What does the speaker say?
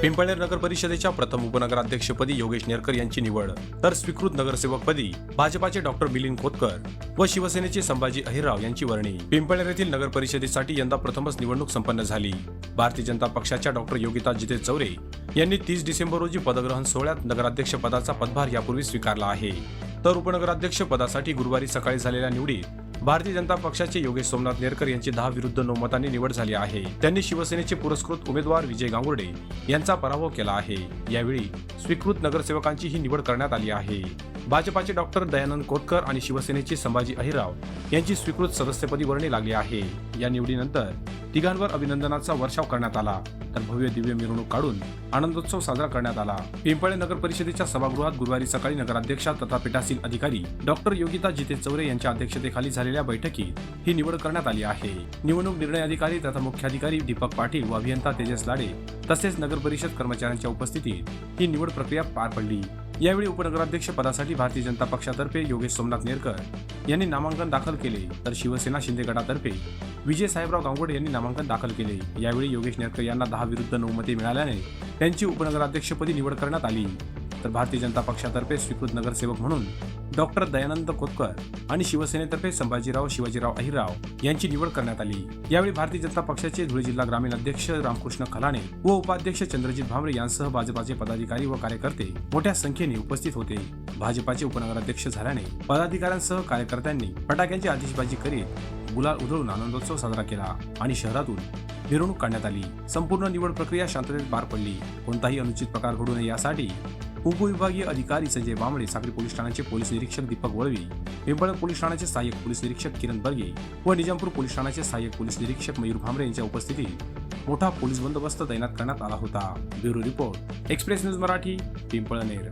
पिंपळनेर नगर परिषदेच्या प्रथम उपनगराध्यक्षपदी योगेश नेरकर यांची निवड, तर स्वीकृत नगरसेवकपदी भाजपाचे डॉक्टर मिलिंद खोतकर व शिवसेनेचे संभाजी अहिरराव यांची वर्णी। पिंपळनेर येथील नगर परिषदेसाठी यंदा प्रथमच निवडणूक संपन्न झाली। भारतीय जनता पक्षाच्या डॉक्टर योगिता जिते चौरे यांनी 30 डिसेंबर रोजी पदग्रहण सोहळ्यात नगराध्यक्ष पदाचा पदभार यापूर्वी स्वीकारला आहे, तर उपनगराध्यक्ष पदासाठी गुरुवारी सकाळी झालेल्या निवडीत भारतीय जनता पक्षाचे योगेश सोमनाथ नेरकर यांची 10 विरुद्ध 9 मतांनी निवड झाली आहे। त्यांनी शिवसेनेचे पुरस्कृत उमेदवार विजय गांगुर्डे यांचा पराभव केला आहे। यावेळी स्वीकृत नगरसेवकांची ही निवड करण्यात आली आहे। भाजपाचे डॉक्टर दयानंद खोतकर आणि शिवसेनेचे संभाजी अहिरराव यांची स्वीकृत सदस्यपदी वर्णी लागली आहे। या निवडीनंतर तिघांवर अभिनंदनाचा वर्षाव करण्यात आला, तर भव्य दिव्य मिरवणूक काढून आनंदोत्सव साजरा करण्यात आला। पिंपळनेर नगर परिषदेच्या सभागृहात गुरुवारी सकाळी नगराध्यक्षा तथा पीठासीन अधिकारी डॉक्टर योगिता जिते चौरे यांच्या अध्यक्षतेखाली झालेल्या बैठकीत ही निवड करण्यात आली आहे। निवडणूक निर्णय अधिकारी तथा मुख्याधिकारी दीपक पाटील व अभियंता तेजस लाडे तसेच नगर परिषद कर्मचाऱ्यांच्या उपस्थितीत ही निवड प्रक्रिया पार पडली। यावेळी उपनगराध्यक्ष पदासाठी भारतीय जनता पक्षातर्फे योगेश सोमनाथ नेरकर यांनी नामांकन दाखल केले, तर शिवसेना शिंदे गटातर्फे विजय साहेबराव गांगुर्डे यांनी नामांकन दाखल केले। यावेळी योगेश नेरकर यांना 10 विरुद्ध 9 मते मिळाल्याने त्यांची उपनगराध्यक्षपदी निवड करण्यात आली, तर भारतीय जनता पक्षातर्फे स्वीकृत नगरसेवक म्हणून डॉक्टर दयानंद खोतकर आणि शिवसेनेतर्फे संभाजीराव शिवाजीराव अहिरराव यांची निवड करण्यात आली। यावेळी भारतीय जनता पक्षाचे धुळे जिल्हा ग्रामीण अध्यक्ष रामकृष्ण खलाणे व उपाध्यक्ष चंद्रजित भांबरे यांसह भाजपाचे पदाधिकारी व कार्यकर्ते मोठ्या संख्येने उपस्थित होते। भाजपाचे उपनगराध्यक्ष झाल्याने पदाधिकाऱ्यांसह कार्यकर्त्यांनी फटाक्यांची आतिषबाजी करीत गुलाल उधळून आनंदोत्सव साजरा केला आणि शहरातून मिरवणूक काढण्यात आली। संपूर्ण निवड प्रक्रिया शांततेत पार पडली। कोणताही अनुचित प्रकार घडू नये यासाठी उपविभागीय अधिकारी संजय बांबळे, साक्री पोलीस ठाण्याचे पोलीस निरीक्षक दीपक वळवी, पिंपळनेर पोलीस ठाण्याचे सहाय्यक पोलीस निरीक्षक किरण बर्गे व निजामपूर पोलीस ठाण्याचे सहाय्यक पोलीस निरीक्षक मयूर भांबरे यांच्या उपस्थितीत मोठा पोलीस बंदोबस्त तैनात करण्यात आला होता। Bureau report, express news Marathi, Pimpalner.